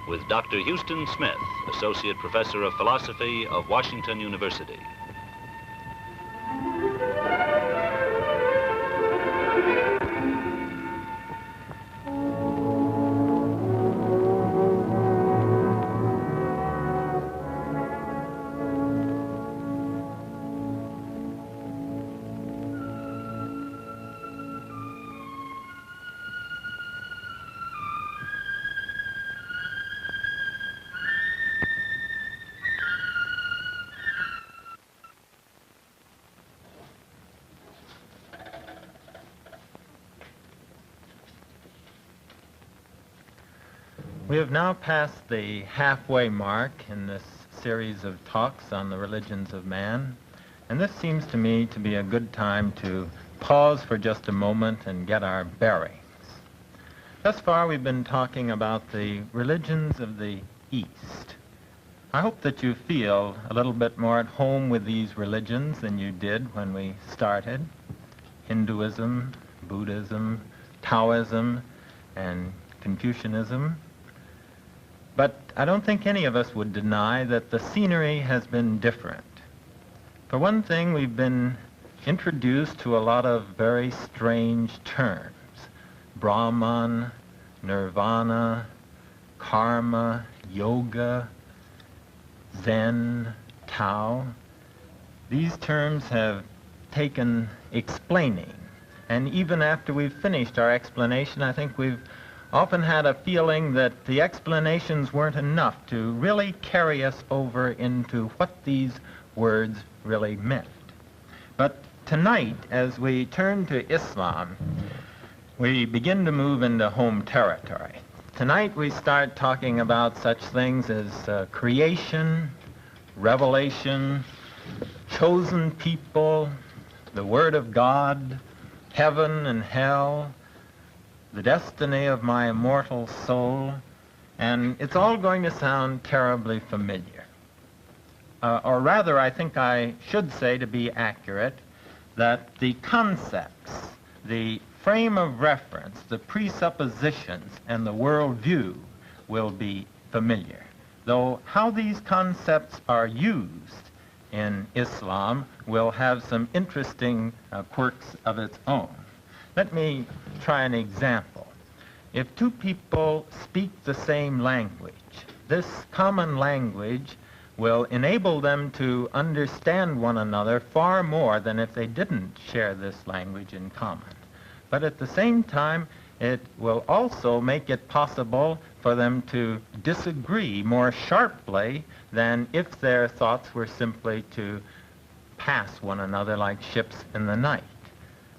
with Dr. Houston Smith, Associate Professor of Philosophy of Washington University. We have now passed the halfway mark in this series of talks on the religions of man, and this seems to me to be a good time to pause for just a moment and get our bearings. Thus far we've been talking about the religions of the East. I hope that you feel a little bit more at home with these religions than you did when we started. Hinduism, Buddhism, Taoism, and Confucianism. But I don't think any of us would deny that the scenery has been different. For one thing, we've been introduced to a lot of very strange terms. Brahman, nirvana, karma, yoga, Zen, Tao. These terms have taken explaining. And even after we've finished our explanation, I think we've often had a feeling that the explanations weren't enough to really carry us over into what these words really meant. But tonight, as we turn to Islam, we begin to move into home territory. Tonight we start talking about such things as creation, revelation, chosen people, the Word of God, heaven and hell, the destiny of my immortal soul, and it's all going to sound terribly familiar. Or rather, I think I should say, to be accurate, that the concepts, the frame of reference, the presuppositions, and the worldview will be familiar. Though how these concepts are used in Islam will have some interesting quirks of its own. Let me try an example. If two people speak the same language, this common language will enable them to understand one another far more than if they didn't share this language in common. But at the same time, it will also make it possible for them to disagree more sharply than if their thoughts were simply to pass one another like ships in the night.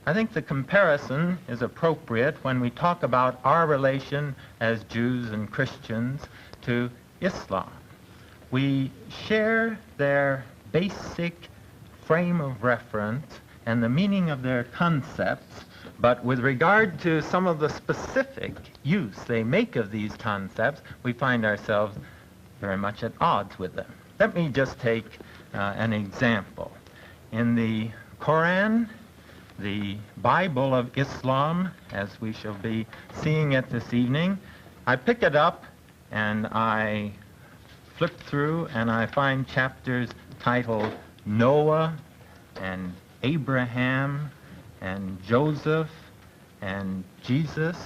I think the comparison is appropriate when we talk about our relation as Jews and Christians to Islam. We share their basic frame of reference and the meaning of their concepts, but with regard to some of the specific use they make of these concepts, we find ourselves very much at odds with them. Let me just take an example. In the Quran, the Bible of Islam, as we shall be seeing it this evening, I pick it up and I flip through and I find chapters titled Noah and Abraham and Joseph and Jesus,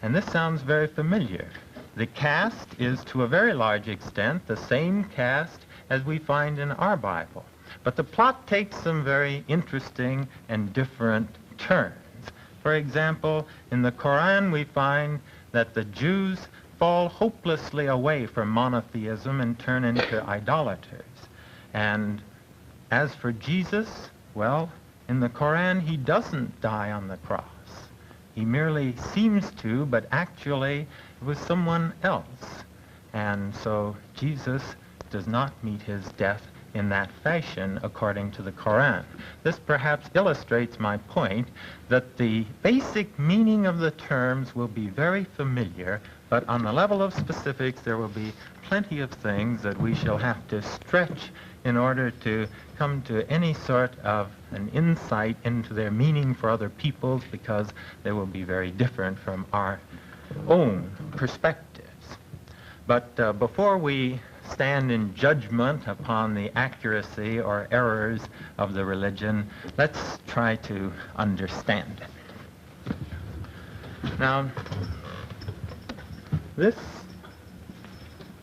and this sounds very familiar. The cast is to a very large extent the same cast as we find in our Bible. But the plot takes some very interesting and different turns. For example, in the Quran we find that the Jews fall hopelessly away from monotheism and turn into idolaters. And as for Jesus, well, in the Quran he doesn't die on the cross. He merely seems to, but actually it was someone else. And so Jesus does not meet his death in that fashion according to the Quran. This perhaps illustrates my point that the basic meaning of the terms will be very familiar, but on the level of specifics there will be plenty of things that we shall have to stretch in order to come to any sort of an insight into their meaning for other peoples, because they will be very different from our own perspectives. But before we stand in judgment upon the accuracy or errors of the religion, let's try to understand it. Now, this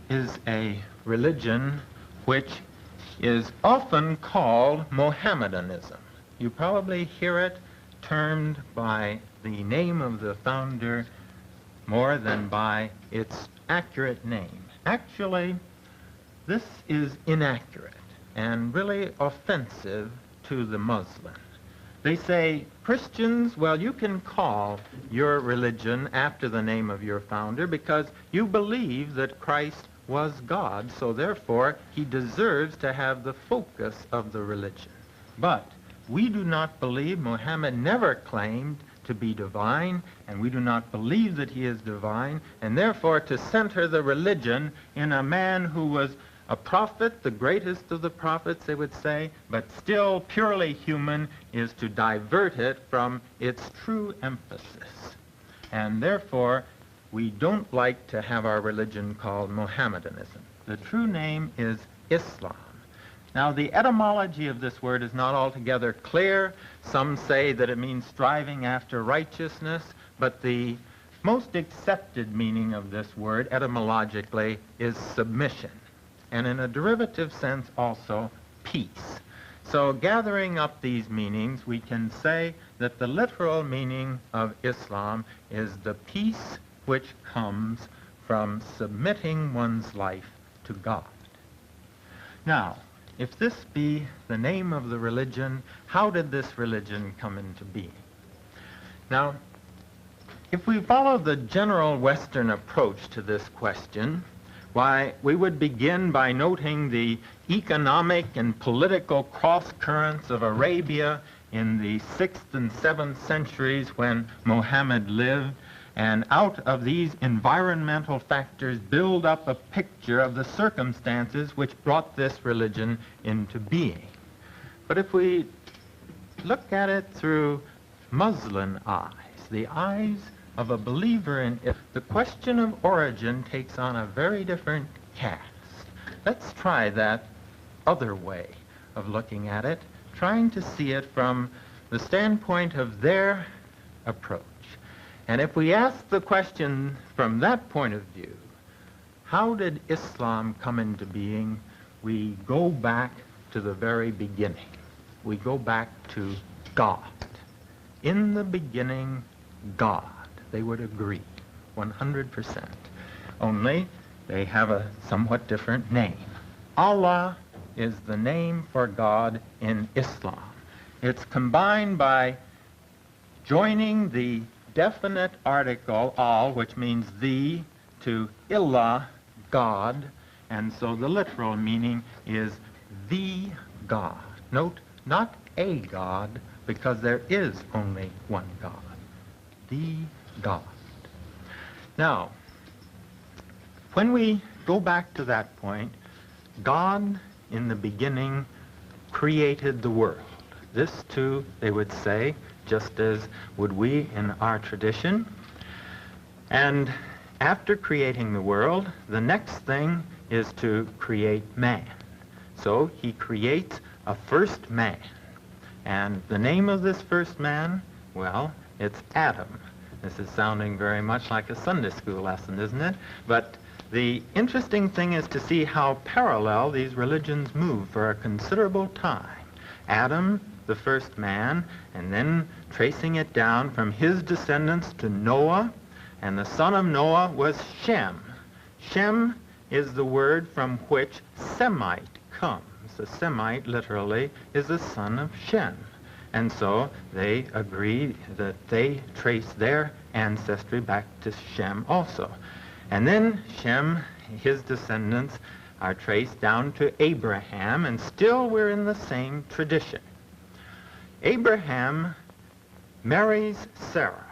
is a religion which is often called Mohammedanism. You probably hear it termed by the name of the founder more than by its accurate name. Actually, this is inaccurate and really offensive to the Muslim. They say, Christians, well, you can call your religion after the name of your founder because you believe that Christ was God, so therefore he deserves to have the focus of the religion. But we do not believe Muhammad never claimed to be divine, and we do not believe that he is divine, and therefore to center the religion in a man who was a prophet, the greatest of the prophets, they would say, but still purely human, is to divert it from its true emphasis. And therefore, we don't like to have our religion called Mohammedanism. The true name is Islam. Now, the etymology of this word is not altogether clear. Some say that it means striving after righteousness, but the most accepted meaning of this word etymologically is submission, and in a derivative sense also peace. So gathering up these meanings, we can say that the literal meaning of Islam is the peace which comes from submitting one's life to God. Now, if this be the name of the religion, how did this religion come into being? Now, if we follow the general Western approach to this question, why, we would begin by noting the economic and political cross-currents of Arabia in the 6th and 7th centuries when Muhammad lived, and out of these environmental factors build up a picture of the circumstances which brought this religion into being. But if we look at it through Muslim eyes, the eyes of a believer in it, the question of origin takes on a very different cast. Let's try that other way of looking at it, trying to see it from the standpoint of their approach. And if we ask the question from that point of view, how did Islam come into being? We go back to the very beginning. We go back to God. In the beginning, God. They would agree, 100%. Only they have a somewhat different name. Allah is the name for God in Islam. It's combined by joining the definite article al, which means the, to illah, God, and so the literal meaning is the God. Note, not a God, because there is only one God. The God. Now, when we go back to that point, God in the beginning created the world. This too, they would say, just as would we in our tradition. And after creating the world, the next thing is to create man. So he creates a first man. And the name of this first man, well, it's Adam. This is sounding very much like a Sunday school lesson, isn't it? But the interesting thing is to see how parallel these religions move for a considerable time. Adam, the first man, and then tracing it down from his descendants to Noah, and the son of Noah was Shem. Shem is the word from which Semite comes. The Semite literally is the son of Shem. And so they agree that they trace their ancestry back to Shem also. And then Shem, his descendants, are traced down to Abraham, and still we're in the same tradition. Abraham marries Sarah.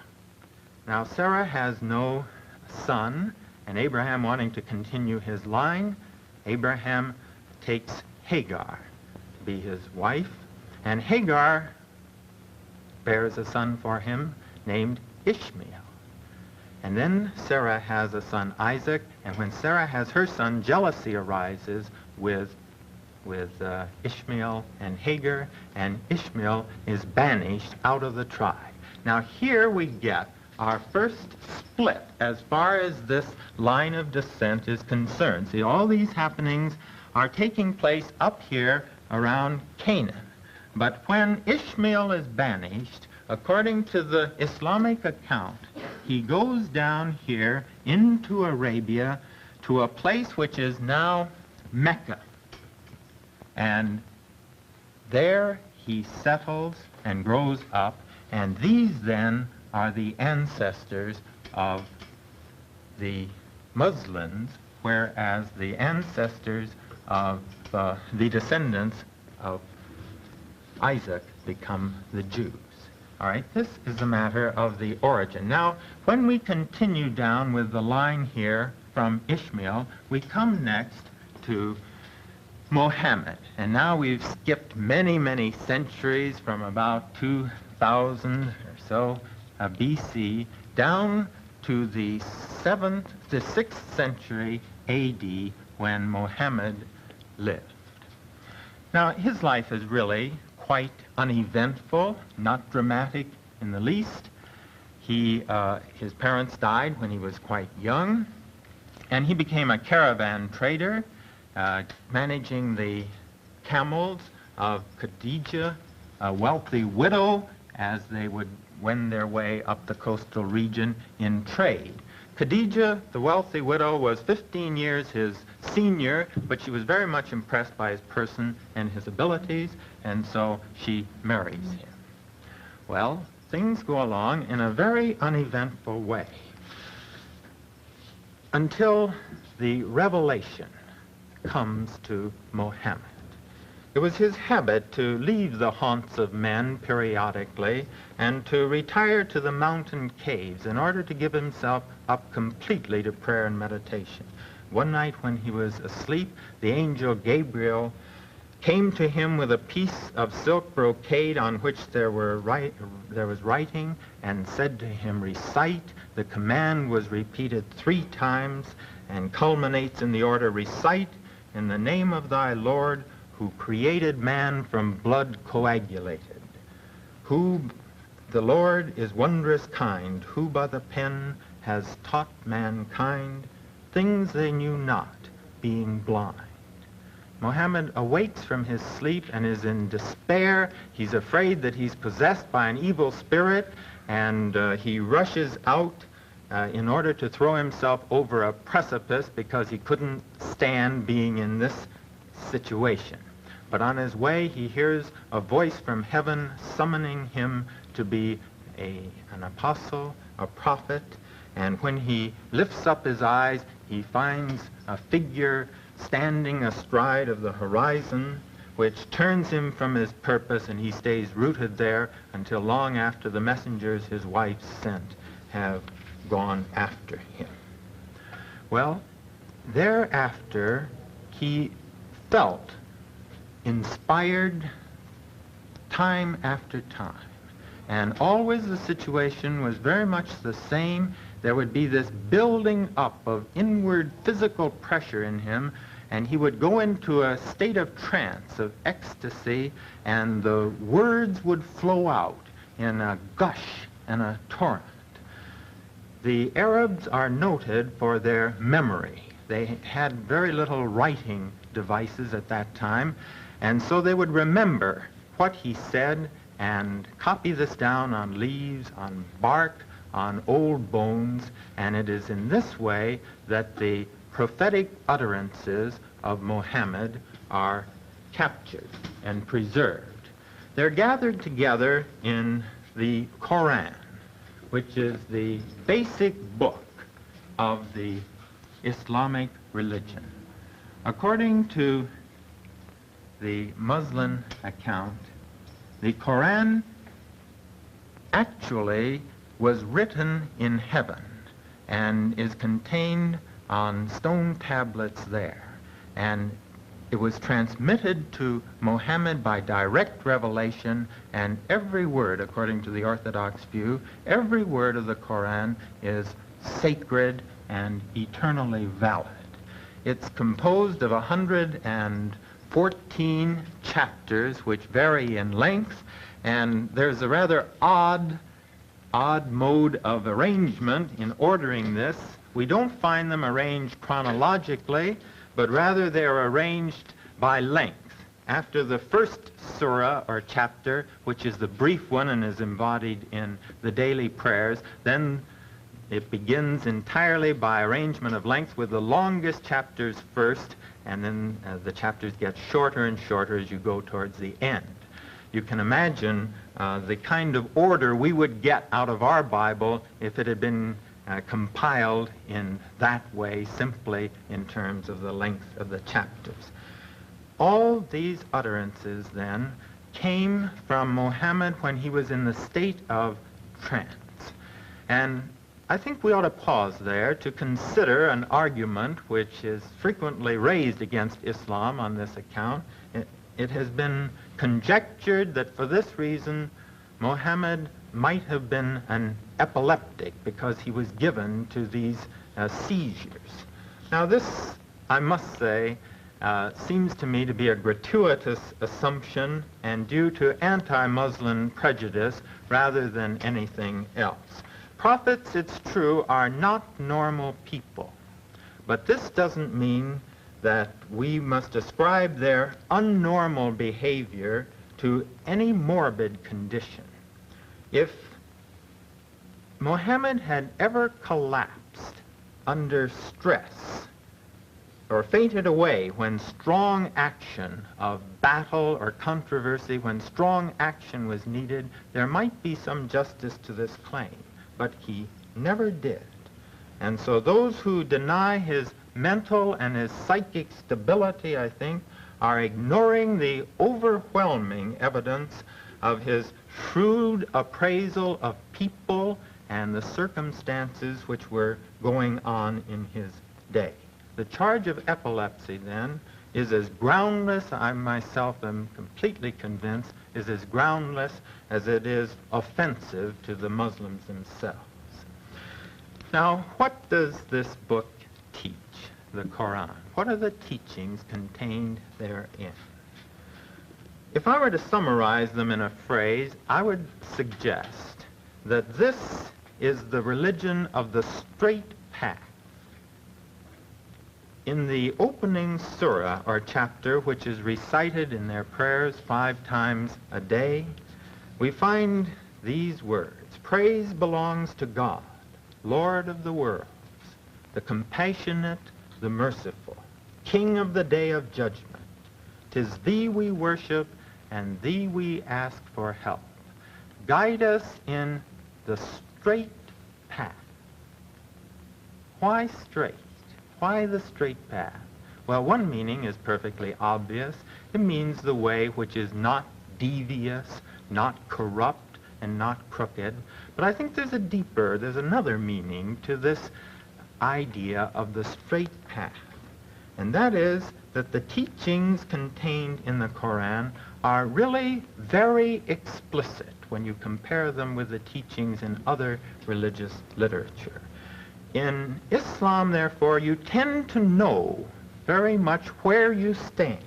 Now, Sarah has no son, and Abraham, wanting to continue his line, Abraham takes Hagar to be his wife, and Hagar bears a son for him named Ishmael. And then Sarah has a son, Isaac, and when Sarah has her son, jealousy arises with Ishmael and Hagar, and Ishmael is banished out of the tribe. Now here we get our first split as far as this line of descent is concerned. See, all these happenings are taking place up here around Canaan. But when Ishmael is banished, according to the Islamic account, he goes down here into Arabia to a place which is now Mecca. And there he settles and grows up, and these then are the ancestors of the Muslims, whereas the ancestors of the descendants of Isaac become the Jews. All right, this is a matter of the origin. Now, when we continue down with the line here from Ishmael, we come next to Mohammed. And now we've skipped many, many centuries from about 2000 or so BC down to the 6th century AD when Mohammed lived. Now, his life is really quite uneventful, not dramatic in the least. His parents died when he was quite young, and he became a caravan trader, managing the camels of Khadijah, a wealthy widow, as they would wend their way up the coastal region in trade. Khadijah, the wealthy widow, was 15 years his senior, but she was very much impressed by his person and his abilities, and so she marries him. Well, things go along in a very uneventful way until the revelation comes to Mohammed. It was his habit to leave the haunts of men periodically and to retire to the mountain caves in order to give himself up completely to prayer and meditation. One night when he was asleep, the angel Gabriel came to him with a piece of silk brocade on which there was writing, and said to him, recite. The command was repeated 3 times and culminates in the order, recite in the name of thy Lord, who created man from blood coagulated, who the Lord is wondrous kind, who by the pen has taught mankind things they knew not, being blind. Mohammed awakes from his sleep and is in despair. He's afraid that he's possessed by an evil spirit, and he rushes out in order to throw himself over a precipice because he couldn't stand being in this situation. But on his way, he hears a voice from heaven summoning him to be an apostle, a prophet, and when he lifts up his eyes, he finds a figure standing astride of the horizon, which turns him from his purpose, and he stays rooted there until long after the messengers his wife sent have gone after him. Well, thereafter, he felt inspired time after time. And always the situation was very much the same. There would be this building up of inward physical pressure in him, and he would go into a state of trance, of ecstasy, and the words would flow out in a gush and a torrent. The Arabs are noted for their memory. They had very little writing devices at that time, and so they would remember what he said and copy this down on leaves, on bark, on old bones, and it is in this way that the prophetic utterances of Mohammed are captured and preserved. They're gathered together in the Quran, which is the basic book of the Islamic religion. According to the Muslim account, the Quran actually was written in heaven and is contained on stone tablets there. And it was transmitted to Muhammad by direct revelation, and every word, according to the Orthodox view, every word of the Quran is sacred and eternally valid. It's composed of 114 chapters which vary in length, and there's a rather odd mode of arrangement in ordering this. We don't find them arranged chronologically, but rather they're arranged by length. After the first surah or chapter, which is the brief one and is embodied in the daily prayers, then it begins entirely by arrangement of length with the longest chapters first, and then the chapters get shorter and shorter as you go towards the end. You can imagine the kind of order we would get out of our Bible if it had been compiled in that way, simply in terms of the length of the chapters. All these utterances, then, came from Muhammad when he was in the state of trance. And I think we ought to pause there to consider an argument which is frequently raised against Islam on this account. It has been conjectured that for this reason Muhammad might have been an epileptic because he was given to these seizures. Now this, I must say, seems to me to be a gratuitous assumption and due to anti-Muslim prejudice rather than anything else. Prophets, it's true, are not normal people, but this doesn't mean that we must ascribe their unnormal behavior to any morbid condition. If Muhammad had ever collapsed under stress or fainted away when strong action of battle or controversy, when strong action was needed, there might be some justice to this claim, but he never did. And so those who deny his mental and his psychic stability, I think, are ignoring the overwhelming evidence of his shrewd appraisal of people and the circumstances which were going on in his day. The charge of epilepsy, then, is as groundless, I myself am completely convinced, is as groundless as it is offensive to the Muslims themselves. Now, what does this book teach, the Quran? What are the teachings contained therein? If I were to summarize them in a phrase, I would suggest that this is the religion of the straight path. In the opening surah or chapter, which is recited in their prayers 5 times a day, we find these words: "Praise belongs to God, Lord of the worlds, the compassionate, the merciful, King of the day of judgment. 'Tis thee we worship, and thee we ask for help. Guide us in the straight path." Why straight? Why the straight path? Well, one meaning is perfectly obvious. It means the way which is not devious, not corrupt, and not crooked. But I think there's another meaning to this idea of the straight path. And that is that the teachings contained in the Quran are really very explicit when you compare them with the teachings in other religious literature. In Islam, therefore, you tend to know very much where you stand.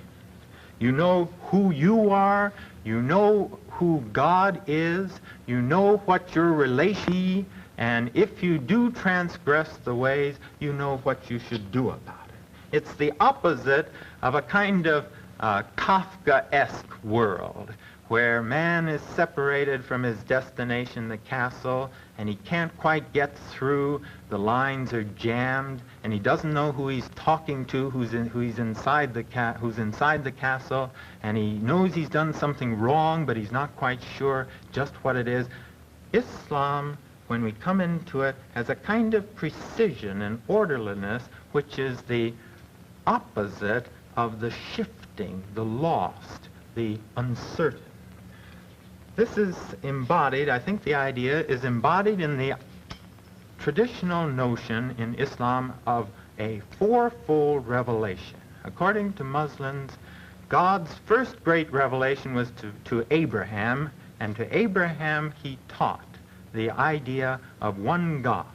You know who you are, you know who God is, you know what your relation is, and if you do transgress the ways, you know what you should do about it. It's the opposite of a kind of Kafkaesque world, where man is separated from his destination, the castle, and he can't quite get through, the lines are jammed, and he doesn't know who he's talking to, who's inside the castle, and he knows he's done something wrong, but he's not quite sure just what it is. Islam, when we come into it, has a kind of precision and orderliness which is the opposite of the shifting, the lost, the uncertain. This is embodied, I think the idea is embodied in the traditional notion in Islam of a fourfold revelation. According to Muslims, God's first great revelation was to Abraham, and to Abraham he taught the idea of one God.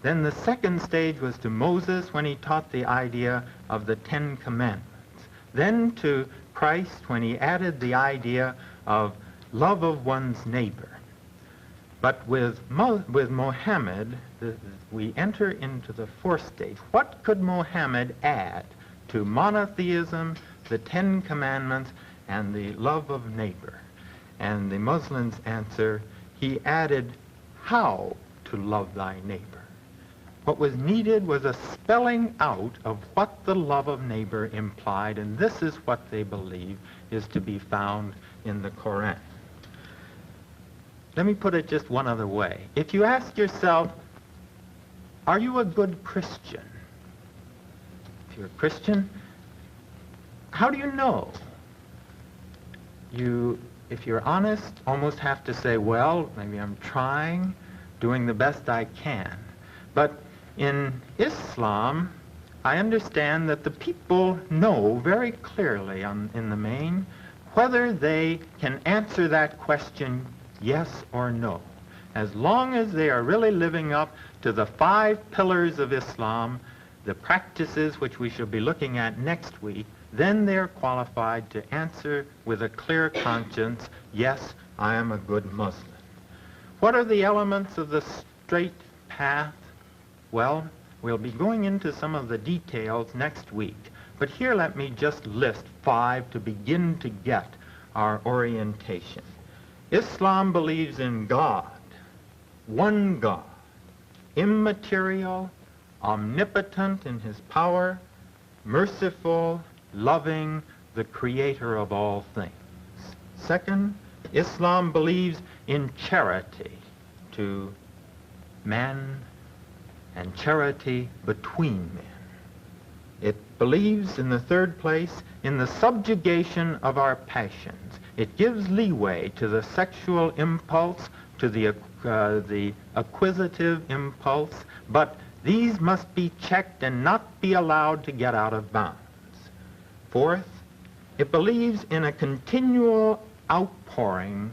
Then the second stage was to Moses when he taught the idea of the Ten Commandments. Then to Christ when he added the idea of love of one's neighbor. But with Mohammed, we enter into the fourth stage. What could Mohammed add to monotheism, the Ten Commandments, and the love of neighbor? And the Muslims answer, he added how to love thy neighbor. What was needed was a spelling out of what the love of neighbor implied, and this is what they believe is to be found in the Quran. Let me put it just one other way. If you ask yourself, are you a good Christian? If you're a Christian, how do you know? You, if you're honest, almost have to say, well, maybe I'm trying, doing the best I can. But in Islam, I understand that the people know very clearly in the main whether they can answer that question yes or no. As long as they are really living up to the 5 pillars of Islam, the practices which we shall be looking at next week, then they are qualified to answer with a clear conscience, yes, I am a good Muslim. What are the elements of the straight path? Well, we'll be going into some of the details next week, but here let me just list 5 to begin to get our orientation. Islam believes in God, one God, immaterial, omnipotent in his power, merciful, loving, the creator of all things. Second, Islam believes in charity to man and charity between men. It believes, in the third place, in the subjugation of our passions. It gives leeway to the sexual impulse, to the acquisitive impulse, but these must be checked and not be allowed to get out of bounds. Fourth, it believes in a continual outpouring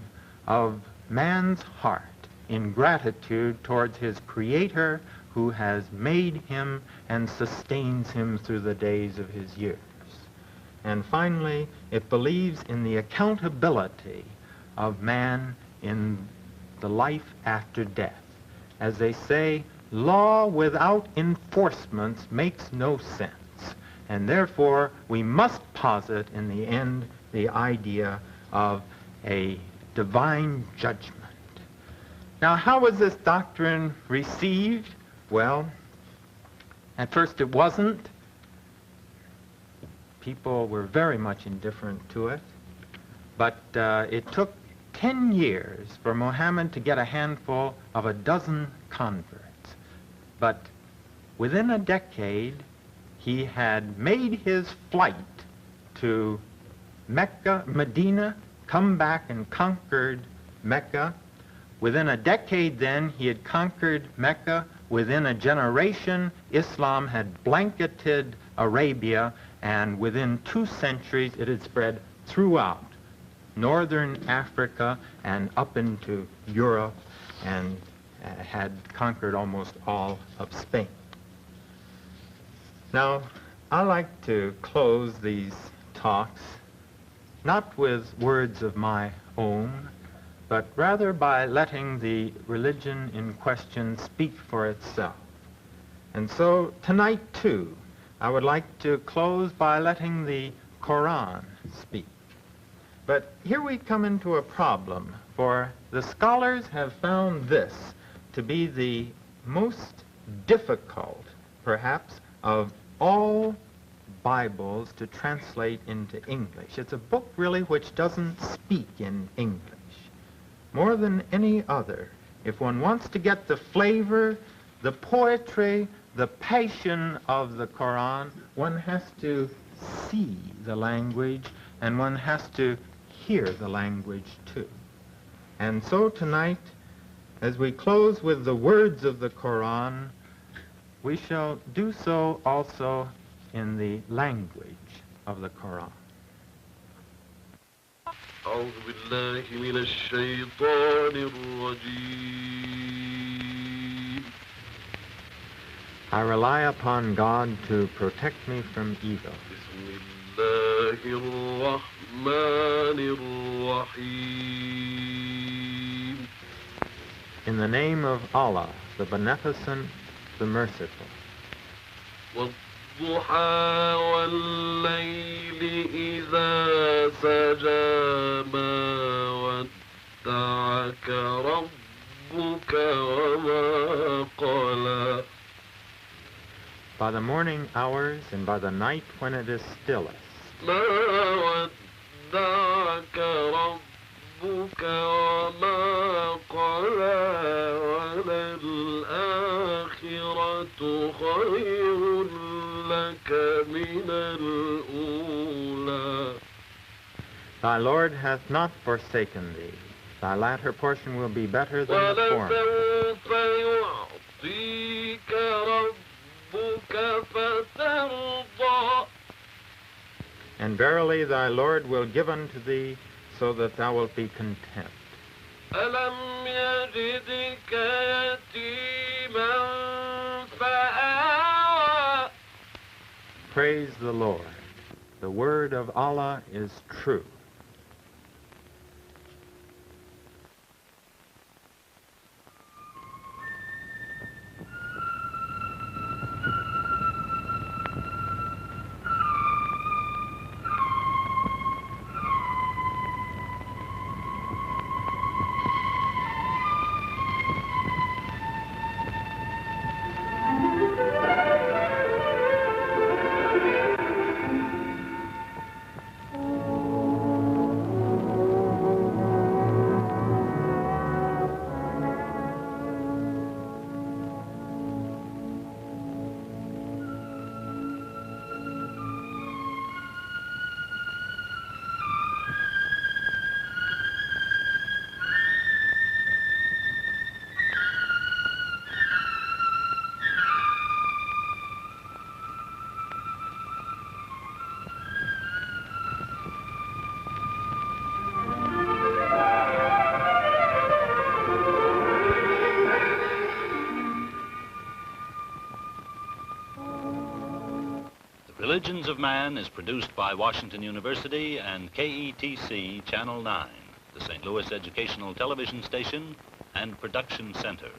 of man's heart in gratitude towards his Creator, who has made him and sustains him through the days of his years. And finally, it believes in the accountability of man in the life after death. As they say, law without enforcement makes no sense, and therefore we must posit in the end the idea of a divine judgment. Now, how was this doctrine received? Well, at first it wasn't. People were very much indifferent to it. But it took 10 years for Muhammad to get a handful of a dozen converts. But within a decade, he had made his flight to Mecca, Medina, come back and conquered Mecca. Within a decade then, he had conquered Mecca. Within a generation, Islam had blanketed Arabia, and within 2 centuries, it had spread throughout northern Africa and up into Europe, and had conquered almost all of Spain. Now, I like to close these talks not with words of my own, but rather by letting the religion in question speak for itself. And so tonight, too, I would like to close by letting the Quran speak. But here we come into a problem, for the scholars have found this to be the most difficult, perhaps, of all Bibles to translate into English. It's a book, really, which doesn't speak in English. More than any other, if one wants to get the flavor, the poetry, the passion of the Quran, one has to see the language, and one has to hear the language too. And so tonight, as we close with the words of the Quran, we shall do so also in the language of the Quran. أعوذ بالله من الشيطان الرجيم I rely upon God to protect me from evil. بسم الله الرحمن الرحيم. In the name of Allah, the Beneficent, the Merciful. والضحى والليل إذا سجى ما ودعك ربك وما قلى. By the morning hours and by the night when it is stillest. ما ودعك ربك وما قلى وللآخرة خير لك من الأولى. Thy Lord hath not forsaken thee. Thy latter portion will be better than the former. ولسوف يعطيك ربك فترضى. And verily thy Lord will give unto thee so that thou wilt be content. ألم يجدك يتيما فآوى. Praise the Lord. The word of Allah is true. Religions of Man is produced by Washington University and KETC Channel 9, the St. Louis Educational Television Station and Production Center.